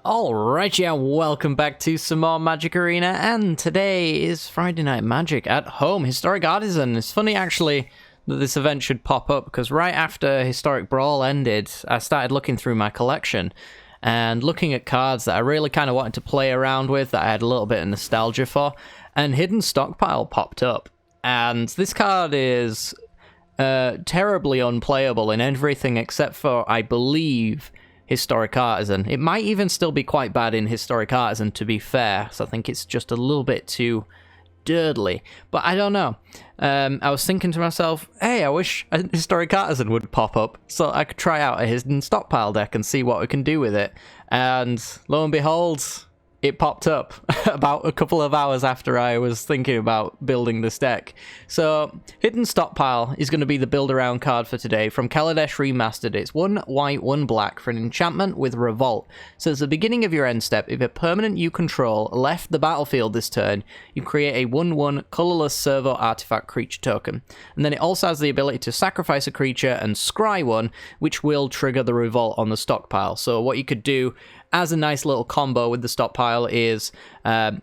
Alright, yeah, welcome back to some more Magic Arena, and today is Friday Night Magic at home, Historic Artisan. It's funny, actually, that this event should pop up, because right after Historic Brawl ended, I started looking through my collection, and looking at cards that I really kind of wanted to play around with, that I had a little bit of nostalgia for, and Hidden Stockpile popped up. And this card is terribly unplayable in everything except for, I believe, Historic Artisan. It might even still be quite bad in Historic Artisan, to be fair, so I think it's just a little bit too dirtly, but I don't know. I was thinking to myself, hey, I wish a Historic Artisan would pop up so I could try out a Hidden Stockpile deck and see what we can do with it, and lo and behold, it popped up about a couple of hours after I was thinking about building this deck. So, Hidden Stockpile is going to be the build-around card for today from Kaladesh Remastered. It's 1 white, 1 black for an enchantment with Revolt. So, at the beginning of your end step, if a permanent you control left the battlefield this turn, you create a 1/1 colorless servo artifact creature token. And then it also has the ability to sacrifice a creature and scry one, which will trigger the Revolt on the stockpile. So, what you could do as a nice little combo with the stockpile is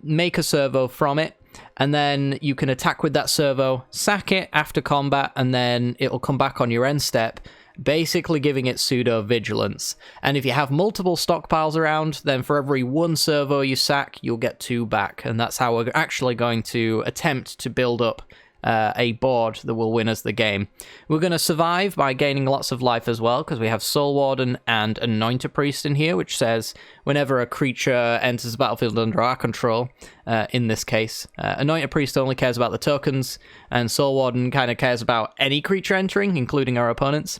make a servo from it, and then you can attack with that servo, sack it after combat, and then it'll come back on your end step, basically giving it pseudo vigilance. And if you have multiple stockpiles around, then for every 1 servo you sack, you'll get 2 back, and that's how we're actually going to attempt to build up a board that will win us the game. We're going to survive by gaining lots of life as well, because we have Soul Warden and Anointer Priest in here, which says whenever a creature enters the battlefield under our control, in this case, Anointer Priest only cares about the tokens, and Soul Warden kind of cares about any creature entering, including our opponents.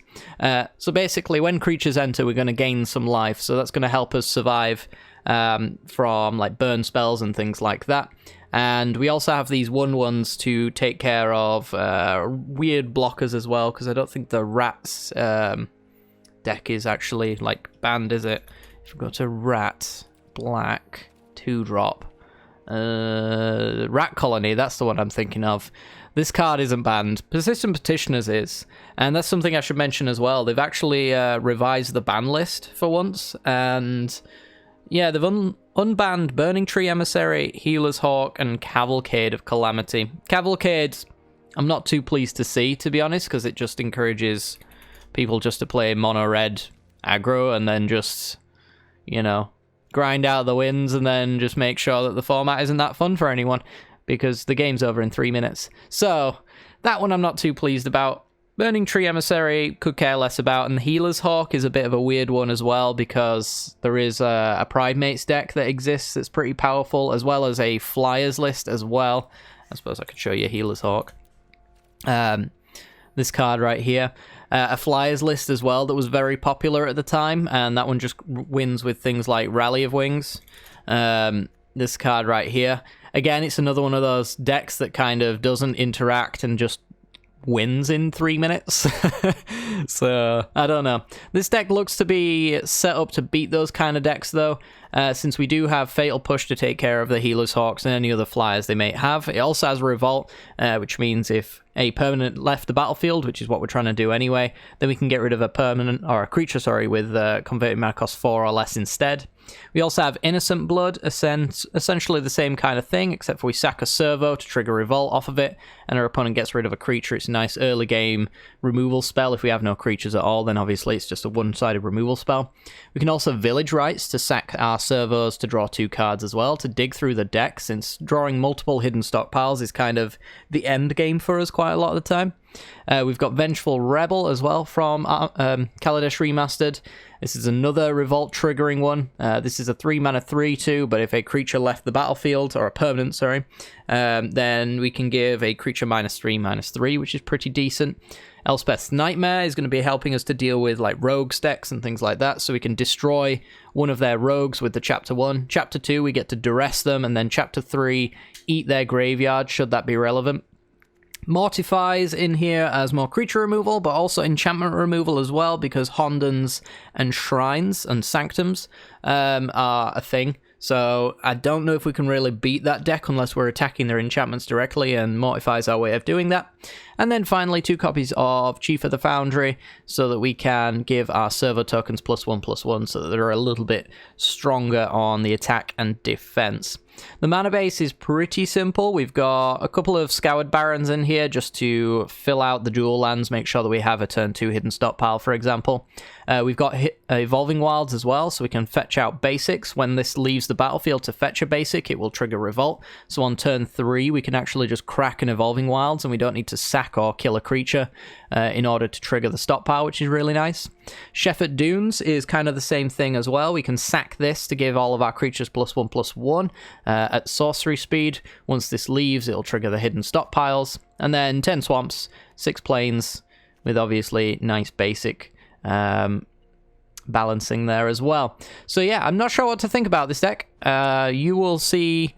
So basically, when creatures enter, we're going to gain some life, so that's going to help us survive from like burn spells and things like that. And we also have these 1/1s to take care of weird blockers as well, because I don't think the Rats deck is actually like banned, is it? If we go to Rat, Black, 2-drop, Rat Colony, that's the one I'm thinking of. This card isn't banned. Persistent Petitioners is, and that's something I should mention as well. They've actually revised the ban list for once, and yeah, they've unbanned Burning Tree Emissary, Healer's Hawk, and Cavalcade of Calamity. Cavalcade, I'm not too pleased to see, to be honest, because it just encourages people just to play mono-red aggro and then just, you know, grind out the wins and then just make sure that the format isn't that fun for anyone, because the game's over in 3 minutes. So, that one I'm not too pleased about. Burning Tree Emissary could care less about, and Healer's Hawk is a bit of a weird one as well, because there is a Pride Mates deck that exists that's pretty powerful, as well as a Flyers list as well. I suppose I could show you Healer's Hawk. This card right here. A Flyers list as well that was very popular at the time, and that one just wins with things like Rally of Wings. This card right here. Again, it's another one of those decks that kind of doesn't interact and just wins in 3 minutes. So, I don't know. This deck looks to be set up to beat those kind of decks, though, since we do have Fatal Push to take care of the Healer's Hawks and any other Flyers they may have. It also has Revolt, which means if a permanent left the battlefield, which is what we're trying to do anyway, then we can get rid of a permanent, or a creature, sorry, with converted mana cost 4 or less instead. We also have Innocent Blood, essentially the same kind of thing, except for we sack a servo to trigger Revolt off of it, and our opponent gets rid of a creature. It's a nice early game removal spell. If we have no creatures at all, then obviously it's just a one-sided removal spell. We can also Village Rites to sack our servos to draw 2 cards as well, to dig through the deck, since drawing multiple hidden stockpiles is kind of the end game for us quite a lot of the time. We've got Vengeful Rebel as well from Kaladesh Remastered. This is another Revolt triggering one. This is a 3-mana 3/2, but if a creature left the battlefield, or a permanent, sorry, then we can give a creature -3/3, which is pretty decent. Elspeth's Nightmare is going to be helping us to deal with like rogue decks and things like that, so we can destroy one of their rogues with the Chapter 1. Chapter 2, we get to duress them, and then Chapter 3, eat their graveyard, should that be relevant. Mortify's in here as more creature removal, but also enchantment removal as well, because Hondens and Shrines and Sanctums are a thing. So I don't know if we can really beat that deck unless we're attacking their enchantments directly, and Mortify's our way of doing that. And then finally 2 copies of Chief of the Foundry so that we can give our servo tokens +1/+1 so that they're a little bit stronger on the attack and defense. The mana base is pretty simple. We've got a couple of Scoured Barrens in here just to fill out the dual lands, make sure that we have a turn 2 hidden stockpile, for example. We've got Evolving Wilds as well, so we can fetch out basics. When this leaves the battlefield to fetch a basic, it will trigger Revolt. So on turn 3, we can actually just crack an Evolving Wilds, and we don't need to sack or kill a creature in order to trigger the stockpile, which is really nice. Shepherd Dunes is kind of the same thing as well. We can sack this to give all of our creatures +1/+1 at sorcery speed. Once this leaves, it'll trigger the hidden stockpiles. And then 10 swamps, 6 plains, with obviously nice basic balancing there as well. So yeah, I'm not sure what to think about this deck. You will see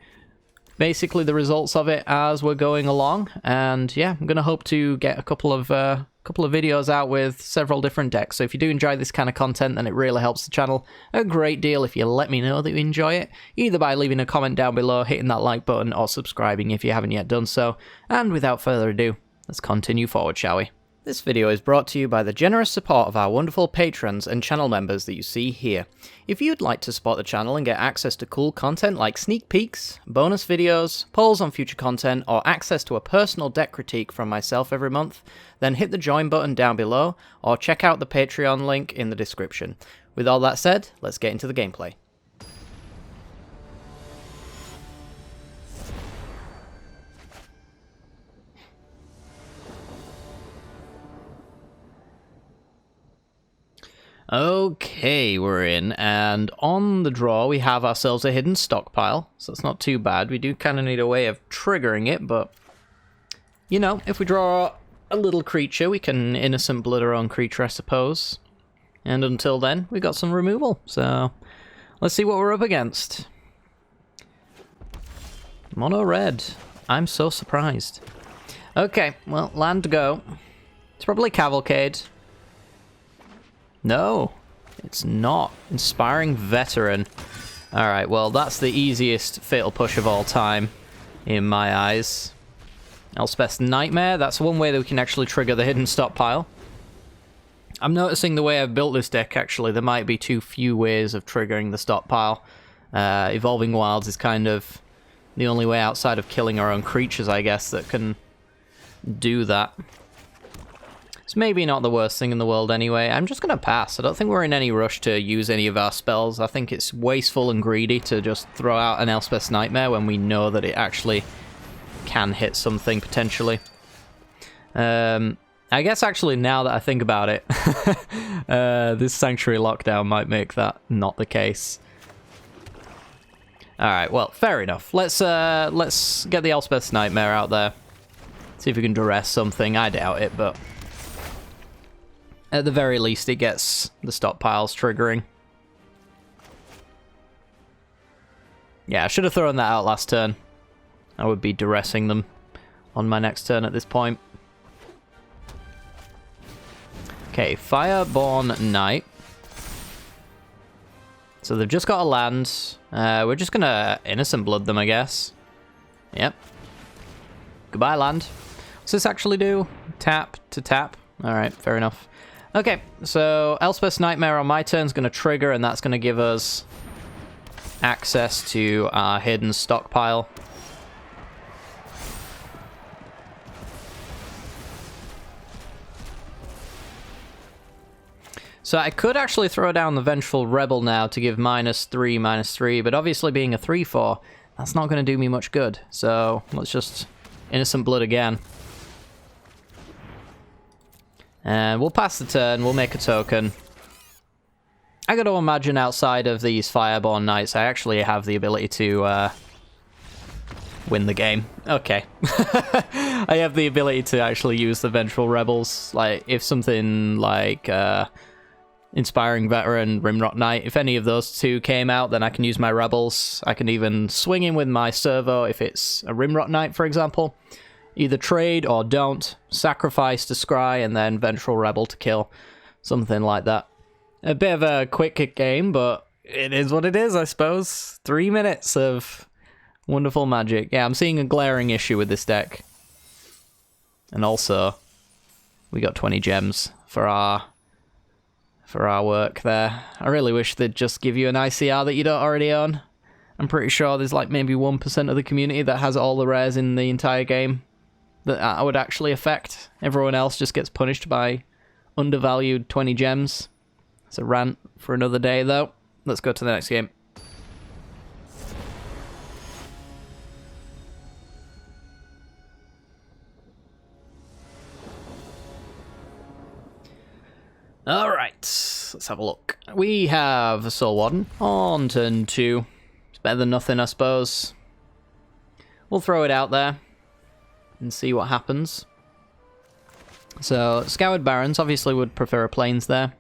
basically the results of it as we're going along, and yeah, I'm gonna hope to get a couple of videos out with several different decks. So if you do enjoy this kind of content, then it really helps the channel a great deal if you let me know that you enjoy it, either by leaving a comment down below, hitting that like button, or subscribing if you haven't yet done so. And without further ado, let's continue forward, shall we? This video is brought to you by the generous support of our wonderful patrons and channel members that you see here. If you'd like to support the channel and get access to cool content like sneak peeks, bonus videos, polls on future content, or access to a personal deck critique from myself every month, then hit the join button down below, or check out the Patreon link in the description. With all that said, let's get into the gameplay. Okay, we're in, and on the draw we have ourselves a hidden stockpile, so it's not too bad. We do kind of need a way of triggering it, but, you know, if we draw a little creature, we can innocent blood our own creature, I suppose. And until then, we got some removal, so let's see what we're up against. Mono red. I'm so surprised. Okay, well, land go. It's probably Cavalcade. No, it's not. Inspiring Veteran. Alright, well, that's the easiest Fatal Push of all time, in my eyes. Elspeth's Nightmare, that's one way that we can actually trigger the hidden stockpile. I'm noticing the way I've built this deck, actually, there might be too few ways of triggering the stockpile. Evolving Wilds is kind of the only way outside of killing our own creatures, I guess, that can do that. It's maybe not the worst thing in the world anyway. I'm just going to pass. I don't think we're in any rush to use any of our spells. I think it's wasteful and greedy to just throw out an Elspeth's Nightmare when we know that it actually can hit something, potentially. I guess actually now that I think about it, this Sanctuary Lockdown might make that not the case. Alright, well, fair enough. Let's get the Elspeth's Nightmare out there. See if we can duress something. I doubt it, but at the very least, it gets the stockpiles triggering. Yeah, I should have thrown that out last turn. I would be duressing them on my next turn at this point. Okay, Fireborn Knight. So they've just got a land. We're just gonna Innocent Blood them, I guess. Yep. Goodbye, land. What's this actually do? Tap to tap. Alright, fair enough. Okay, so Elspeth's Nightmare on my turn is going to trigger, and that's going to give us access to our hidden stockpile. So I could actually throw down the Vengeful Rebel now to give -3/-3, but obviously being a 3/4, that's not going to do me much good. So let's just Innocent Blood again. And we'll pass the turn, we'll make a token. I gotta imagine outside of these Fireborn Knights, I actually have the ability to win the game. Okay. I have the ability to actually use the Vengeful Rebels. Like, if something like Inspiring Veteran, Rimrock Knight, if any of those two came out, then I can use my Rebels. I can even swing in with my Servo if it's a Rimrock Knight, for example. Either trade or don't. Sacrifice to scry and then Vengeful Rebel to kill. Something like that. A bit of a quick game, but It is what it is, I suppose. 3 minutes of wonderful magic. Yeah, I'm seeing a glaring issue with this deck. And also, we got 20 gems for our work there. I really wish they'd just give you an ICR that you don't already own. I'm pretty sure there's like maybe 1% of the community that has all the rares in the entire game that I would actually affect. Everyone else just gets punished by undervalued 20 gems. It's a rant for another day, though. Let's go to the next game. Alright, let's have a look. We have a Soul Warden on turn 2. It's better than nothing, I suppose. We'll throw it out there and see what happens. So, Scoured Barrens obviously would prefer a Plains there.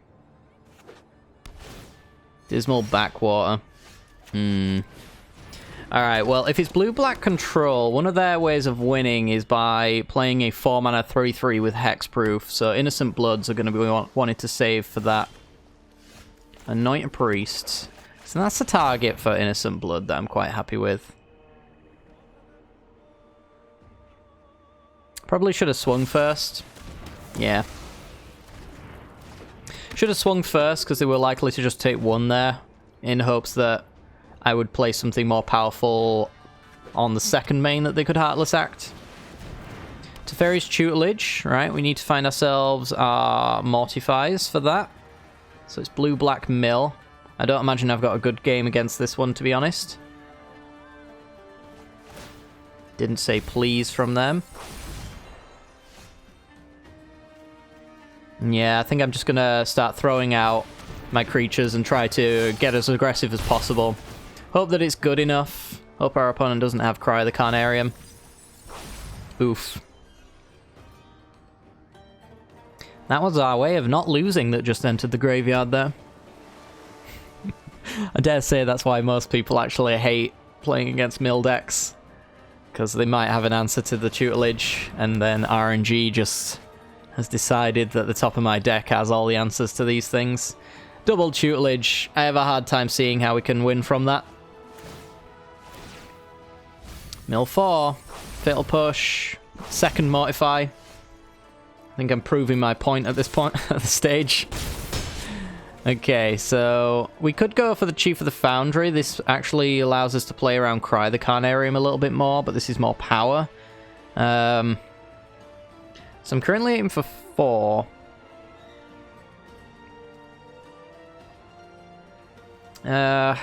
Dismal Backwater. Alright, well, if it's blue-black control, one of their ways of winning is by playing a 4-mana 3/3 with Hexproof, so Innocent Bloods are going to be wanting to save for that. Anoint a Priest. So that's a target for Innocent Blood that I'm quite happy with. Probably should have swung first. Yeah. Should have swung first, because they were likely to just take one there, in hopes that I would play something more powerful on the second main that they could Heartless Act. Teferi's Tutelage, right? We need to find ourselves our Mortifies for that. So it's blue-black mill. I don't imagine I've got a good game against this one, to be honest. Didn't say please from them. Yeah, I think I'm just gonna start throwing out my creatures and try to get as aggressive as possible. Hope that it's good enough. Hope our opponent doesn't have Cry the Carnarium. Oof. That was our way of not losing that just entered the graveyard there. I dare say that's why most people actually hate playing against mill decks. Because they might have an answer to the tutelage, and then RNG just has decided that the top of my deck has all the answers to these things. Double tutelage. I have a hard time seeing how we can win from that. Mill 4. Fatal Push. Second Mortify. I think I'm proving my point at this point, at the stage. Okay, so we could go for the Chief of the Foundry. This actually allows us to play around Cry the Carnarium a little bit more, but this is more power. So I'm currently aiming for 4. I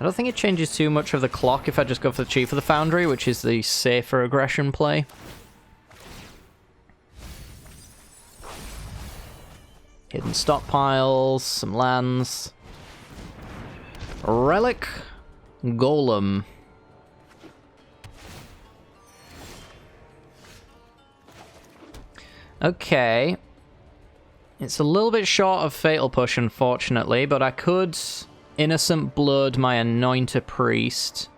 don't think it changes too much of the clock if I just go for the Chief of the Foundry, which is the safer aggression play. Hidden stockpiles, some lands. Relic Golem. Okay. It's a little bit short of Fatal Push, unfortunately, but I could Innocent Blood my Anointer Priest.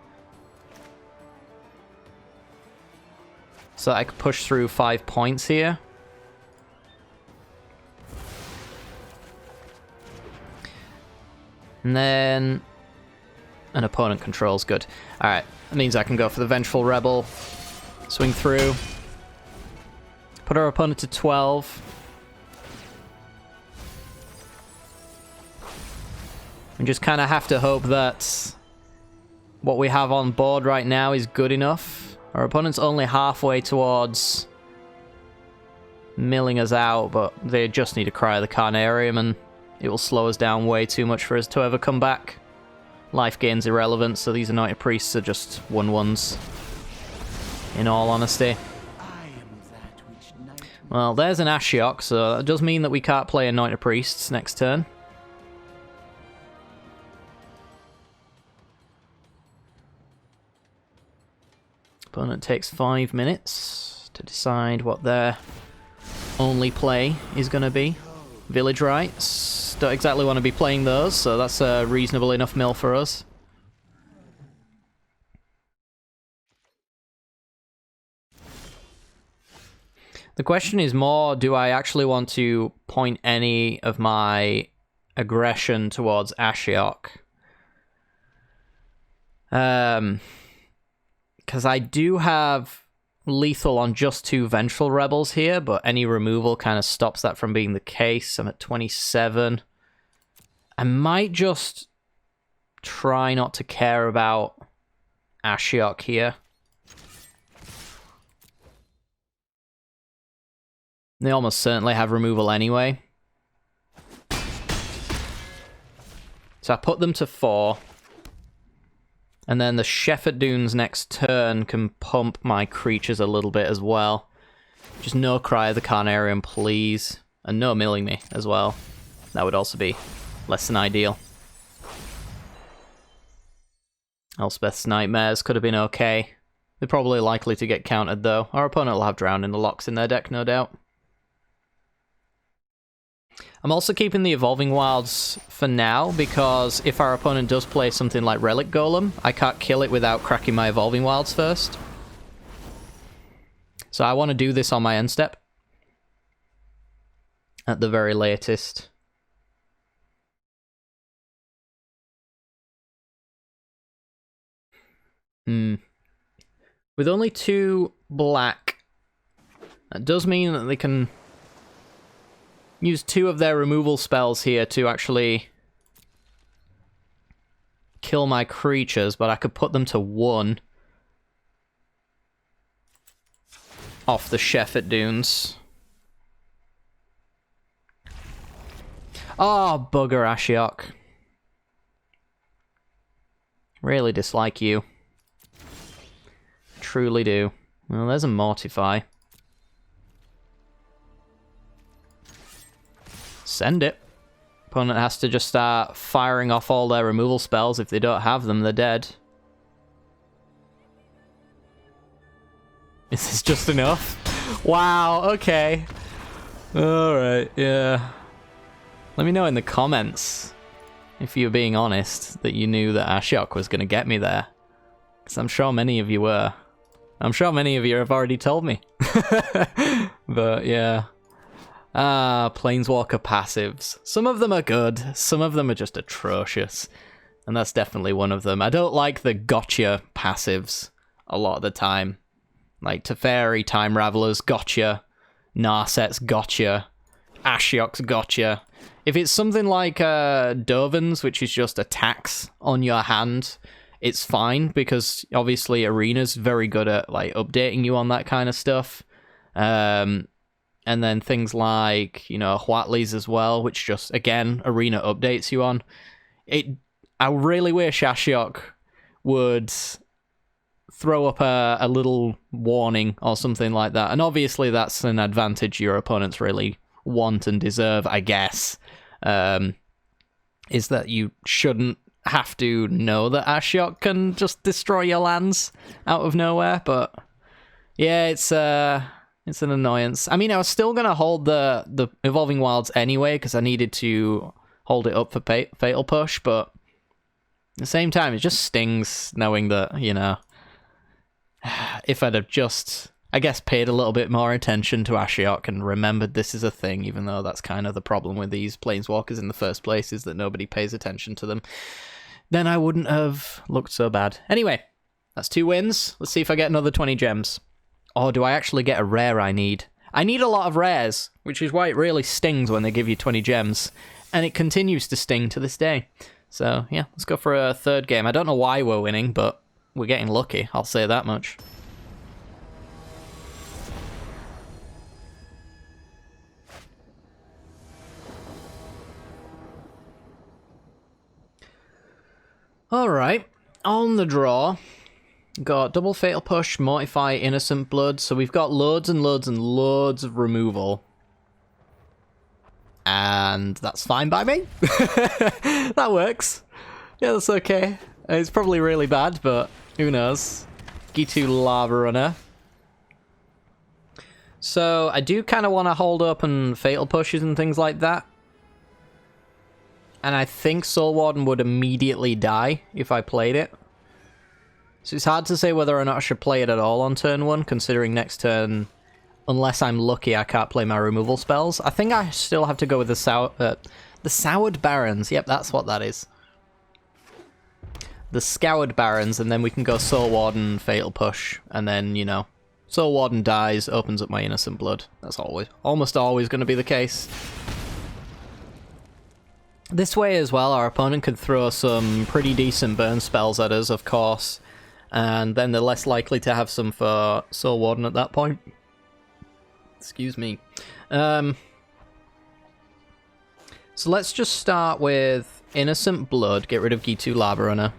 So I could push through 5 points here. And then an opponent controls, good. Alright, that means I can go for the Vengeful Rebel. Swing through. Put our opponent to 12. We just kind of have to hope that what we have on board right now is good enough. Our opponent's only halfway towards milling us out, but they just need to Cry the Carnarium and it will slow us down way too much for us to ever come back. Life gain's irrelevant, so these Anointed Priests are just 1/1s, in all honesty. Well, there's an Ashiok, so that does mean that we can't play Anointed Priests next turn. Opponent takes 5 minutes to decide what their only play is going to be. Village Rites. Don't exactly want to be playing those, so that's a reasonable enough mill for us. The question is more, do I actually want to point any of my aggression towards Ashiok. Because I do have lethal on just 2 Vengeful Rebels here, but any removal kind of stops that from being the case. I'm at 27. I might just try not to care about Ashiok here. They almost certainly have removal anyway. So I put them to 4. And then the Shepherd Dunes next turn can pump my creatures a little bit as well. Just no Cry of the Carnarium, please. And no milling me as well. That would also be less than ideal. Elspeth's Nightmares could have been okay. They're probably likely to get countered though. Our opponent will have Drown in the Locks in their deck, no doubt. I'm also keeping the Evolving Wilds for now, because if our opponent does play something like Relic Golem, I can't kill it without cracking my Evolving Wilds first. So I want to do this on my end step. At the very latest. With only 2 black, that does mean that they can use 2 of their removal spells here to actually kill my creatures, but I could put them to 1 off the Shepherd Dunes. Oh, bugger, Ashiok. Really dislike you. Truly do. Well, there's a Mortify. Send it. Opponent has to just start firing off all their removal spells. If they don't have them, they're dead. Is this just enough? Wow, okay. Alright, yeah. Let me know in the comments, if you're being honest, that you knew that Ashiok was going to get me there. Because I'm sure many of you were. I'm sure many of you have already told me. But yeah. Planeswalker passives. Some of them are good, some of them are just atrocious. And that's definitely one of them. I don't like the gotcha passives a lot of the time. Like Teferi, Time Ravelers, gotcha. Narset's gotcha. Ashiok's gotcha. If it's something like Dovens, which is just attacks on your hand, it's fine, because obviously Arena's very good at like updating you on that kind of stuff. And then things like, you know, Huatli's as well, which just, again, Arena updates you on. I really wish Ashiok would throw up a little warning or something like that. And obviously that's an advantage your opponents really want and deserve, I guess. Is that you shouldn't have to know that Ashiok can just destroy your lands out of nowhere. But yeah, it's an annoyance. I mean, I was still going to hold the Evolving Wilds anyway, because I needed to hold it up for Fatal Push, but at the same time, it just stings knowing that, you know, if I'd have just, I guess, paid a little bit more attention to Ashiok and remembered this is a thing, even though that's kind of the problem with these Planeswalkers in the first place, is that nobody pays attention to them, then I wouldn't have looked so bad. Anyway, that's 2 wins. Let's see if I get another 20 gems. Or do I actually get a rare I need? I need a lot of rares, which is why it really stings when they give you 20 gems. And it continues to sting to this day. So, yeah, let's go for a 3rd game. I don't know why we're winning, but we're getting lucky, I'll say that much. Alright, on the draw, got double Fatal Push, Mortify, Innocent Blood, so we've got loads and loads and loads of removal. And that's fine by me. That works. Yeah, that's okay. It's probably really bad, but who knows. Gitu Lava Runner. So I do kind of want to hold up and Fatal Pushes and things like that. And I think Soul Warden would immediately die if I played it. So it's hard to say whether or not I should play it at all on turn 1, considering next turn, unless I'm lucky, I can't play my removal spells. I think I still have to go with the The Soured Barons. Yep, that's what that is. The Scoured Barons, and then we can go Soul Warden, Fatal Push, and then, you know, Soul Warden dies, opens up my Innocent Blood. That's almost always going to be the case. This way as well, our opponent could throw some pretty decent burn spells at us, of course, and then they're less likely to have some for Soul Warden at that point. Excuse me. So let's just start with Innocent Blood, get rid of G2 Lava Runner.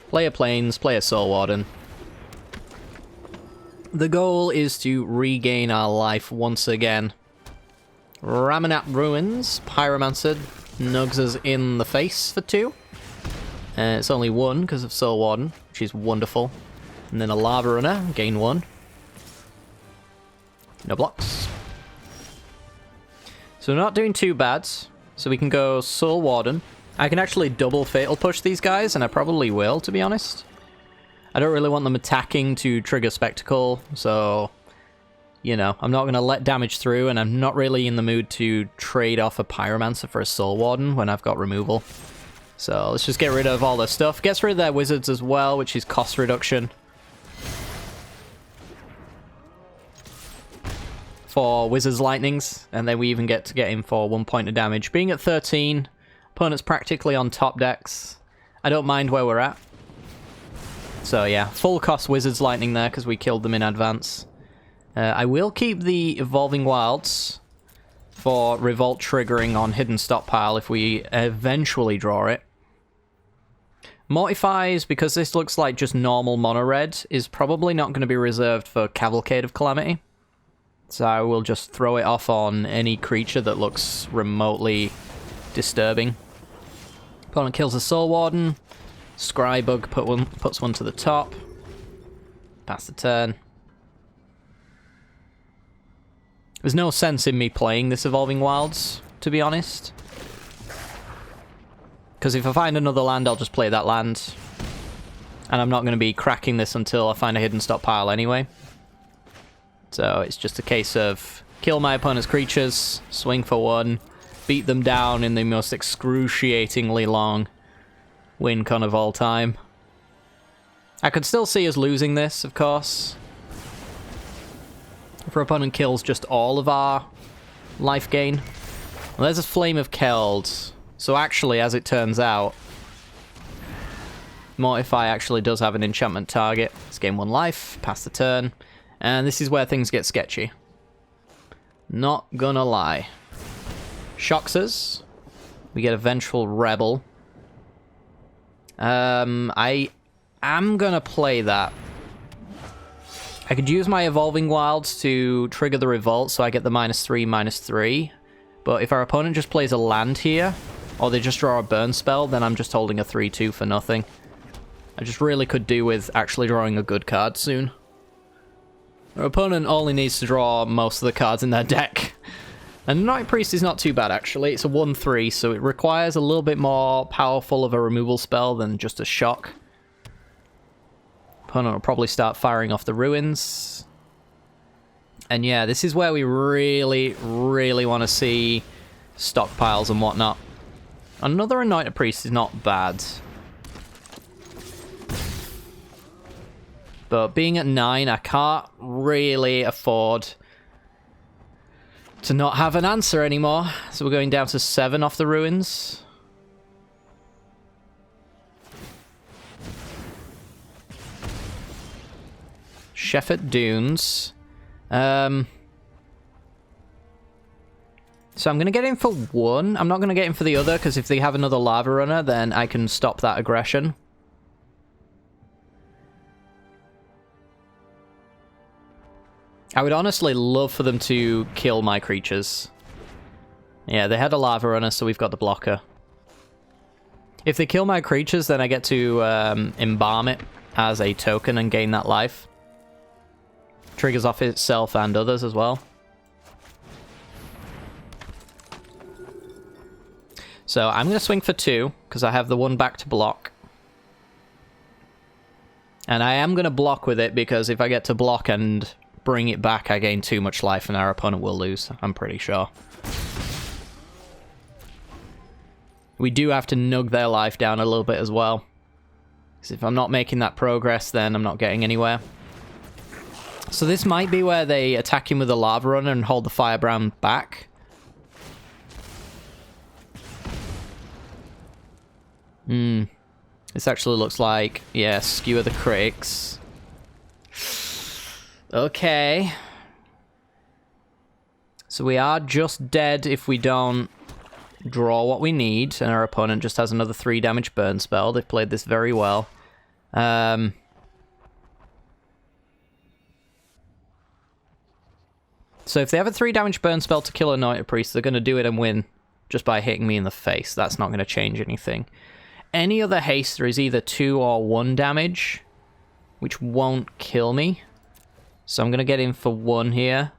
Play a Plains, play a Soul Warden. The goal is to regain our life once again. Ramanap Ruins, Pyromancer, nugs us in the face for 2. It's only 1 because of Soul Warden, which is wonderful. And then a Lava Runner, gain 1. No blocks. So we're not doing too bad. So we can go Soul Warden. I can actually double Fatal Push these guys, and I probably will, to be honest. I don't really want them attacking to trigger Spectacle, so, you know, I'm not going to let damage through, and I'm not really in the mood to trade off a Pyromancer for a Soul Warden when I've got removal. So let's just get rid of all this stuff. Gets rid of their wizards as well, which is cost reduction. For Wizards Lightnings, and then we even get to get him for 1 point of damage. Being at 13, opponent's practically on top decks. I don't mind where we're at. So yeah, full cost Wizards Lightning there because we killed them in advance. I will keep the Evolving Wilds for Revolt triggering on Hidden Stockpile if we eventually draw it. Mortifies, because this looks like just normal mono red, is probably not going to be reserved for Cavalcade of Calamity. So I will just throw it off on any creature that looks remotely disturbing. Opponent kills a Soul Warden. Scrybug puts one to the top. Pass the turn. There's no sense in me playing this Evolving Wilds, to be honest. Because if I find another land, I'll just play that land. And I'm not going to be cracking this until I find a Hidden Stockpile anyway. So it's just a case of kill my opponent's creatures, swing for 1, beat them down in the most excruciatingly long win con of all time. I could still see us losing this, of course. If our opponent kills just all of our life gain. Well, there's a Flame of Keld. So actually, as it turns out, Mortify actually does have an enchantment target. Let's gain 1 life, pass the turn. And this is where things get sketchy. Not gonna lie. Shocks us. We get a Vengeful Rebel. I am gonna play that. I could use my Evolving Wilds to trigger the Revolt so I get the -3/-3. But if our opponent just plays a land here, or they just draw a burn spell, then I'm just holding a 3/2 for nothing. I just really could do with actually drawing a good card soon. Our opponent only needs to draw most of the cards in their deck. And Night Priest is not too bad, actually. It's a 1/3, so it requires a little bit more powerful of a removal spell than just a shock. Opponent will probably start firing off the ruins. And yeah, this is where we really, really want to see stockpiles and whatnot. Another Anointed Priest is not bad. But being at 9, I can't really afford to not have an answer anymore. So we're going down to 7 off the ruins. Sheffet Dunes. So I'm going to get in for 1. I'm not going to get in for the other, because if they have another Lava Runner, then I can stop that aggression. I would honestly love for them to kill my creatures. Yeah, they had a Lava Runner, so we've got the blocker. If they kill my creatures, then I get to embalm it as a token and gain that life. Triggers off itself and others as well. So I'm going to swing for 2, because I have the 1 back to block. And I am going to block with it, because if I get to block and bring it back, I gain too much life and our opponent will lose, I'm pretty sure. We do have to nug their life down a little bit as well. Because if I'm not making that progress, then I'm not getting anywhere. So this might be where they attack him with a lava runner and hold the firebrand back. This actually looks like, yeah, skewer the critics. Okay. So we are just dead if we don't draw what we need, and our opponent just has another 3 damage burn spell. They've played this very well. So if they have a 3 damage burn spell to kill Anointed Priest, they're going to do it and win just by hitting me in the face. That's not going to change anything. Any other haster is either 2 or 1 damage, which won't kill me. So I'm going to get in for 1 here.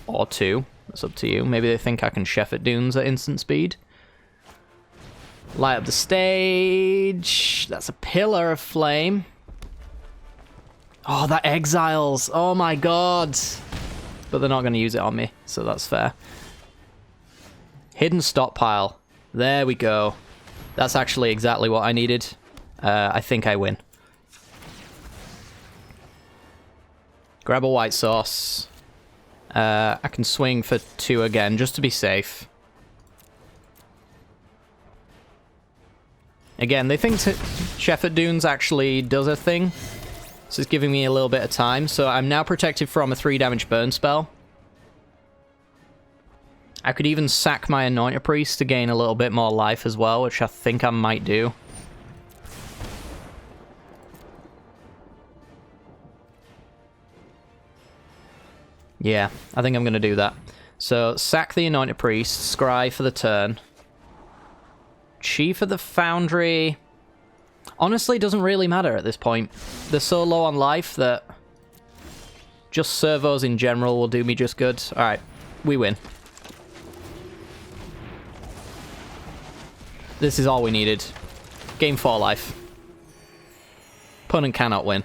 Or 2. That's up to you. Maybe they think I can chef at dunes at instant speed. Light up the stage. That's a pillar of flame. Oh, that exiles. Oh my god. But they're not going to use it on me, so that's fair. Hidden stockpile. There we go. That's actually exactly what I needed. I think I win. Grab a white sauce. I can swing for 2 again, just to be safe. Again, they think Chef at Dunes actually does a thing. So it's giving me a little bit of time. So I'm now protected from a 3 damage burn spell. I could even sack my Anointed Priest to gain a little bit more life as well, which I think I might do. Yeah, I think I'm going to do that. So, sack the Anointed Priest, scry for the turn. Chief of the Foundry... Honestly, doesn't really matter at this point. They're so low on life that just servos in general will do me just good. Alright, we win. This is all we needed. Game 4 life. Opponent cannot win.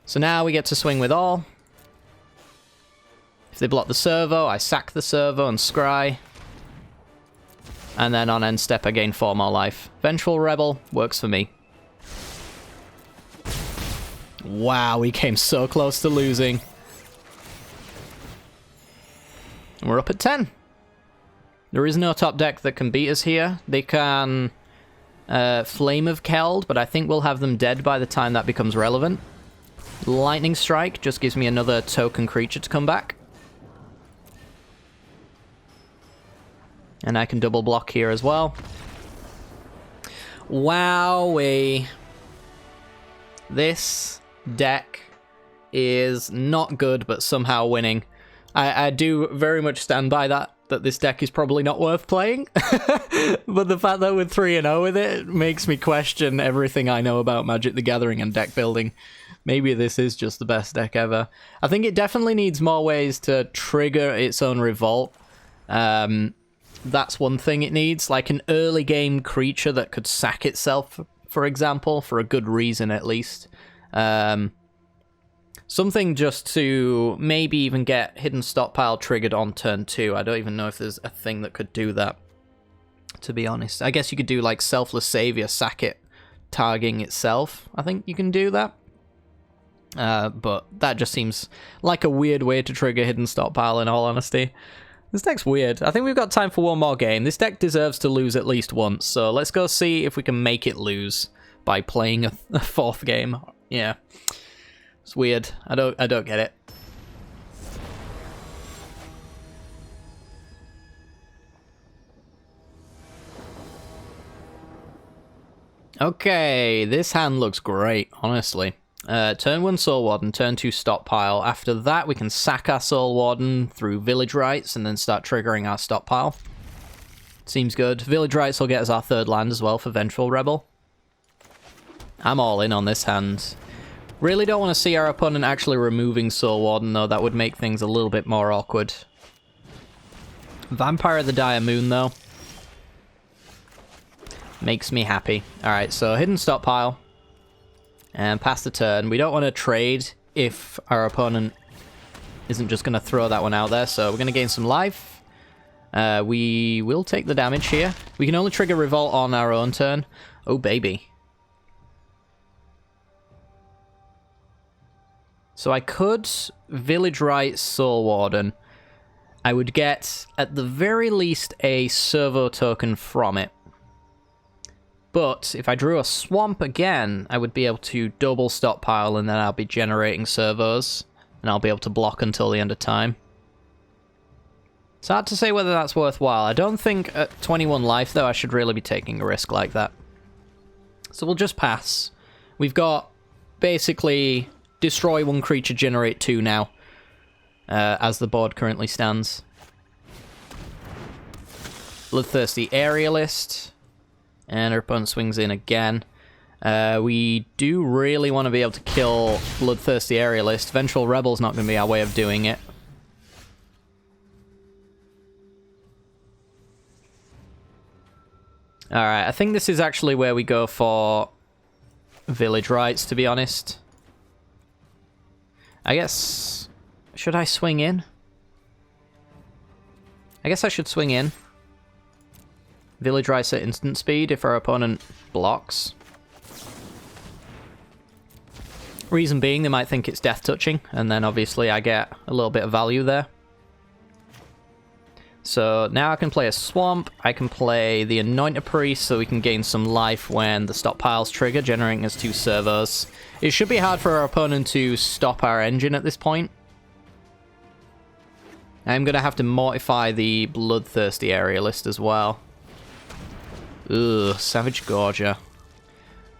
So now we get to swing with all. If they block the servo, I sack the servo and scry. And then on end step, I gain 4 more life. Vengeful Rebel works for me. Wow, we came so close to losing. And we're up at 10. There is no top deck that can beat us here. They can Flame of Keld, but I think we'll have them dead by the time that becomes relevant. Lightning Strike just gives me another token creature to come back. And I can double block here as well. Wowee. This deck is not good, but somehow winning. I do very much stand by that this deck is probably not worth playing. But the fact that we're 3-0 with it makes me question everything I know about Magic the Gathering and deck building. Maybe this is just the best deck ever. I think it definitely needs more ways to trigger its own revolt. That's one thing it needs, like an early game creature that could sack itself, for example, for a good reason at least. Something just to maybe even get Hidden Stockpile triggered on turn 2. I don't even know if there's a thing that could do that, to be honest. I guess you could do like Selfless Savior, sack it, targeting itself. I think you can do that. But that just seems like a weird way to trigger Hidden Stockpile, in all honesty. This deck's weird. I think we've got time for one more game. This deck deserves to lose at least once, so let's go see if we can make it lose by playing a 4th game. Yeah. It's weird. I don't get it. Okay, this hand looks great, honestly. Turn 1 Soul Warden, turn 2 Stockpile. After that, we can sack our Soul Warden through Village Rites and then start triggering our Stockpile. Seems good. Village Rites will get us our 3rd land as well for Vengeful Rebel. I'm all in on this hand. Really don't want to see our opponent actually removing Soul Warden, though. That would make things a little bit more awkward. Vampire of the Dire Moon, though. Makes me happy. Alright, so Hidden Stockpile. And pass the turn. We don't want to trade if our opponent isn't just going to throw that one out there. So we're going to gain some life. We will take the damage here. We can only trigger Revolt on our own turn. Oh, baby. So I could Village Right Soul Warden. I would get, at the very least, a servo token from it. But if I drew a swamp again, I would be able to double stockpile, and then I'll be generating servos, and I'll be able to block until the end of time. It's hard to say whether that's worthwhile. I don't think at 21 life, though, I should really be taking a risk like that. So we'll just pass. We've got basically destroy one creature, generate two now, as the board currently stands. Bloodthirsty Aerialist. And our opponent swings in again. We do really want to be able to kill Bloodthirsty Aerialist. Vengeful Rebel's not going to be our way of doing it. Alright, I think this is actually where we go for Village Rights, to be honest. I guess... should I swing in? I guess I should swing in. Village Rights at instant speed if our opponent blocks. Reason being, they might think it's death touching, and then obviously I get a little bit of value there. So now I can play a Swamp, I can play the Anointer Priest so we can gain some life when the stockpiles trigger, generating us two servos. It should be hard for our opponent to stop our engine at this point. I'm going to have to mortify the Bloodthirsty Aerialist as well. Ugh, Savage Gorger.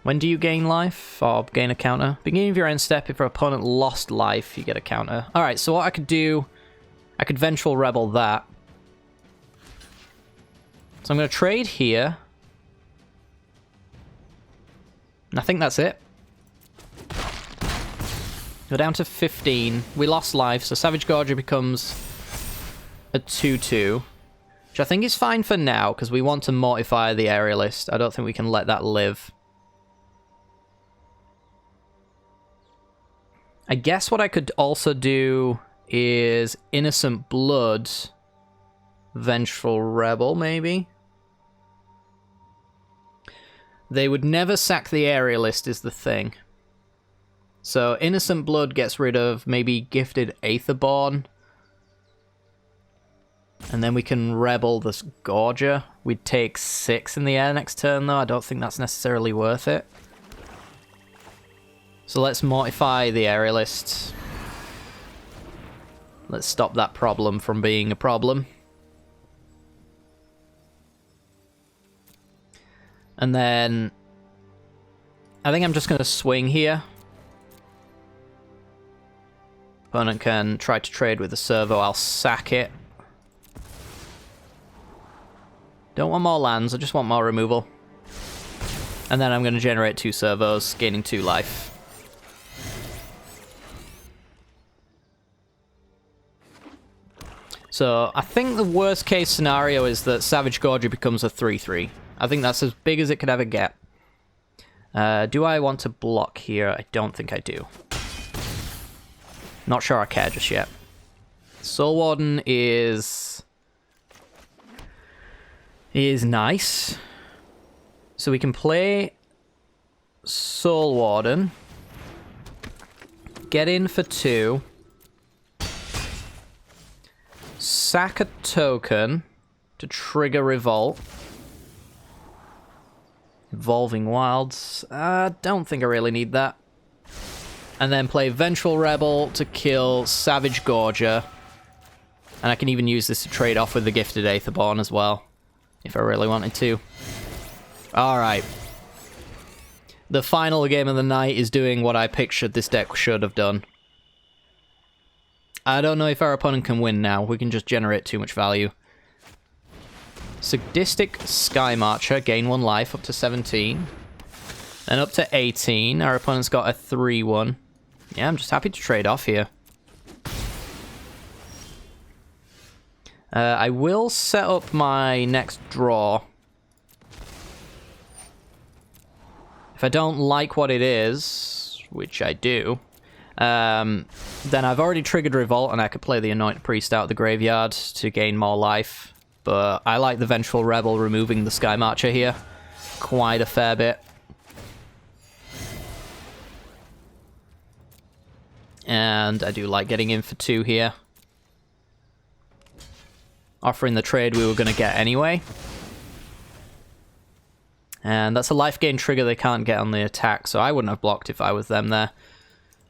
When do you gain life? Or gain a counter? Beginning of your end step, if your opponent lost life, you get a counter. Alright, so what I could do... I could Vengeful Rebel that. So I'm going to trade here. And I think that's it. Go down to 15. We lost life, so Savage Gorger becomes a 2-2. Which I think is fine for now, because we want to mortify the Aerialist. I don't think we can let that live. I guess what I could also do is Innocent Blood, Vengeful Rebel, maybe? They would never sack the Aerialist is the thing. So Innocent Blood gets rid of maybe Gifted Aetherborn. And then we can Rebel this Gorger. We'd take 6 in the air next turn, though. I don't think that's necessarily worth it. So let's mortify the Aerialist. Let's stop that problem from being a problem. And then... I think I'm just going to swing here. Opponent can try to trade with the servo. I'll sack it. Don't want more lands, I just want more removal. And then I'm going to generate 2 servos, gaining 2 life. So, I think the worst case scenario is that Savage Gorger becomes a 3-3. I think that's as big as it could ever get. Do I want to block here? I don't think I do. Not sure I care just yet. Soul Warden is nice. So we can play Soul Warden. Get in for 2. Sack a token to trigger Revolt. Evolving Wilds. Don't think I really need that. And then play Vengeful Rebel to kill Savage Gorger. And I can even use this to trade off with the Gifted Aetherborn as well, if I really wanted to. Alright. The final game of the night is doing what I pictured this deck should have done. I don't know if our opponent can win now. We can just generate too much value. Sadistic Sky Marcher, gain 1 life up to 17. And up to 18, our opponent's got a 3-1. Yeah, I'm just happy to trade off here. I will set up my next draw. If I don't like what it is, which I do, then I've already triggered Revolt, and I could play the Anointed Priest out of the graveyard to gain more life. But I like the Vengeful Rebel removing the Sky Marcher here quite a fair bit. And I do like getting in for 2 here. Offering the trade we were going to get anyway. And that's a life gain trigger they can't get on the attack, so I wouldn't have blocked if I was them there.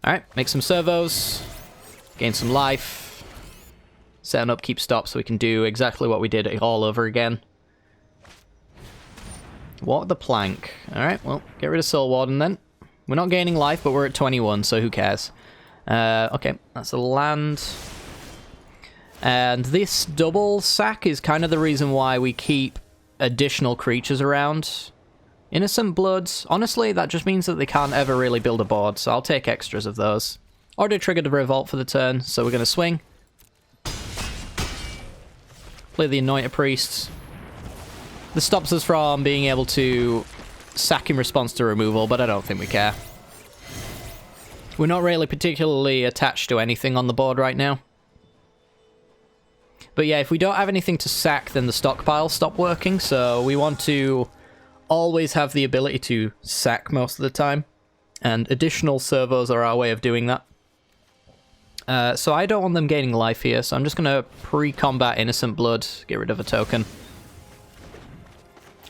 Alright, make some servos. Gain some life. Set an upkeep stop so we can do exactly what we did all over again. What the plank? Alright, well, get rid of Soul Warden then. We're not gaining life, but we're at 21, so who cares? Okay, that's a land. And this double sack is kind of the reason why we keep additional creatures around. Innocent Bloods, honestly, that just means that they can't ever really build a board, so I'll take extras of those. Already triggered the Revolt for the turn, so we're going to swing. Play the Anointed Priest. This stops us from being able to sack in response to removal, but I don't think we care. We're not really particularly attached to anything on the board right now. But yeah, if we don't have anything to sack, then the stockpiles stop working, so we want to always have the ability to sack most of the time. And additional servos are our way of doing that. So I don't want them gaining life here, so I'm just going to pre-combat Innocent Blood, get rid of a token.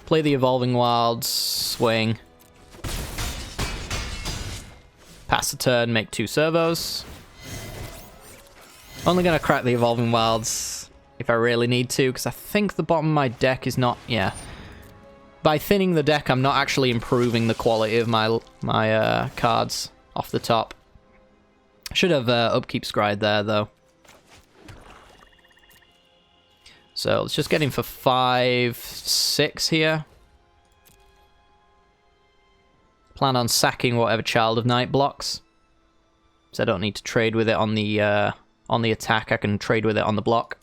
Play the Evolving Wilds, swing. Pass the turn, make 2 servos. Only going to crack the Evolving Wilds if I really need to, because I think the bottom of my deck is not... Yeah. By thinning the deck, I'm not actually improving the quality of my cards off the top. I should have Upkeep Scryed there, though. So let's just get in for 5, 6 here. Plan on sacking whatever Child of Night blocks. So I don't need to trade with it on the attack. I can trade with it on the block.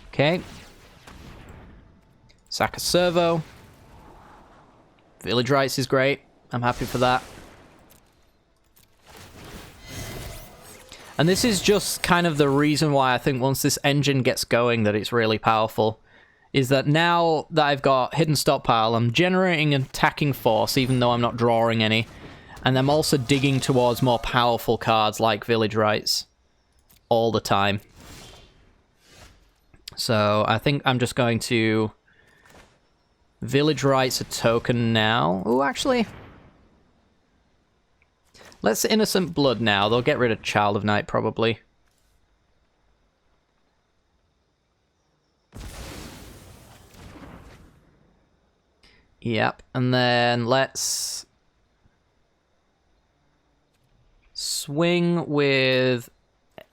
Okay. Sack a servo. Village Rites is great. I'm happy for that. And this is just kind of the reason why I think once this engine gets going that it's really powerful. Is that now that I've got Hidden Stockpile, I'm generating an attacking force even though I'm not drawing any. And I'm also digging towards more powerful cards like Village Rites all the time. So I think I'm just going to Village Rites a token now. Oh, actually, let's Innocent Blood now. They'll get rid of Child of Night probably. Yep, and then let's swing with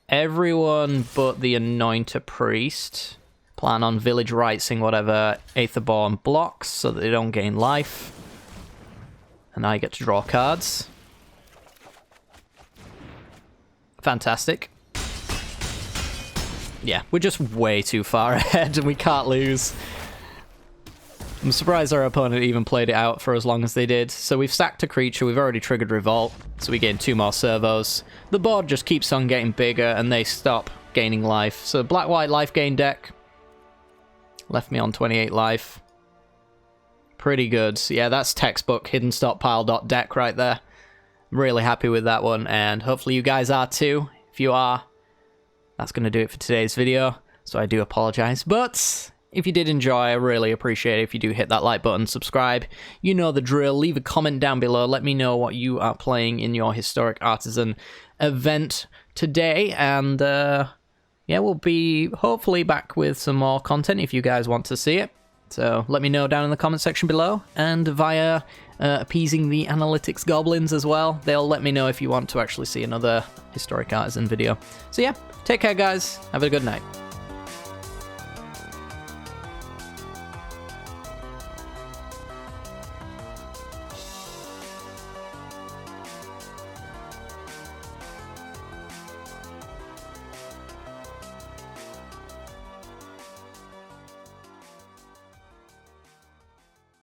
everyone but the Anointed Priest. Plan on Village Rightsing whatever Aetherborn blocks so that they don't gain life. And I get to draw cards. Fantastic. Yeah, we're just way too far ahead and we can't lose. I'm surprised our opponent even played it out for as long as they did. So we've sacked a creature, we've already triggered Revolt, so we gain 2 more servos. The board just keeps on getting bigger and they stop gaining life. So black-white life gain deck. Left me on 28 life. Pretty good. Yeah, that's textbook hidden stockpile.deck right there. I'm really happy with that one, and hopefully you guys are too. If you are, that's going to do it for today's video, so I do apologize. But if you did enjoy, I really appreciate it if you do hit that like button, subscribe. You know the drill. Leave a comment down below. Let me know what you are playing in your Historic Artisan event today, and yeah, we'll be hopefully back with some more content if you guys want to see it. So let me know down in the comment section below, and via appeasing the analytics goblins as well. They'll let me know if you want to actually see another Historic Artisan video. So yeah, take care guys, have a good night.